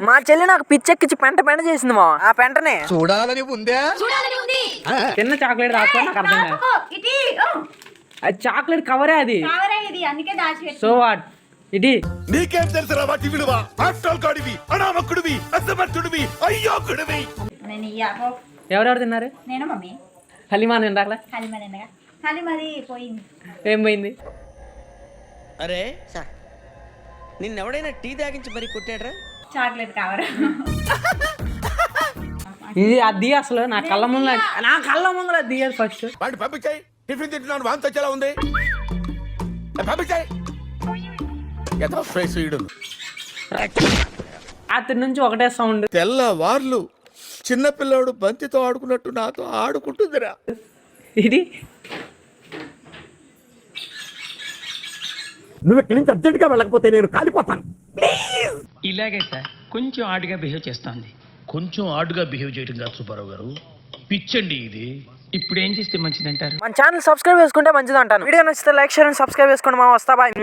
మా చెల్లి నాకు పిచ్చెక్కిచ్చి పెంట పెంట చేసింది మా. ఆ పెంటనే చూడాలని ఉందా? చిన్న చాక్లెట్ రాసుకో, నాకు అర్థం కాదు. అది చాక్లెట్ కవరే అది. సో వాట్ ఇది నీకేం తెలుసురా వాటి విలువ? ఆఫ్టర్ గాడివి, అనామకుడివి, అసమర్థుడివి, అయ్యోకుడివి. ఎవరెవరు తిన్నారు? నేను మమ్మీ హలీమా తింటారా? హలీమా తిన్నగా. హలీమాది పోయింది. ఏం పోయింది? అరే నిన్నెవడైనా టీ తాగించి మరీ కొట్టాడ్రా? చాక్లెట్ కావరా? ఇది అది అసలు నా కళ్ళ ముందు అది దిగదు ఫస్ట్. వాడిని పంపించాయి. టిఫిన్ తింటున్నాను, వాంతి వచ్చేలా ఉంది. పంపించాయి. రాత్రి నుంచి ఒకటే సౌండ్. తెల్లవార్లు చిన్నపిల్లాడు బంతితో ఆడుకున్నట్టు నాతో ఆడుకుంటుందిరా. ఇది నువ్వు ఇక్కడి నుంచి అర్జెంట్ గా వెళ్ళకపోతే నేను కాలిపోతాను. ఇలాగే సార్ కొంచెం ఆడుగా బిహేవ్ చేస్తోంది. కొంచెం ఆడుగా బిహేవ్ చేయడం కాదు సుబ్బారావు గారు, పిచ్చండి ఇది. ఇప్పుడు ఏం చేస్తే మంచిదంటారు? మన ఛానల్ సబ్స్క్రైబ్ చేసుకుంటే మంచిది అంటాను. వీడియో నచ్చితే లైక్ షేర్ అండ్ సబ్స్క్రైబ్ చేసుకోండి మా. వస్తా బాయ్.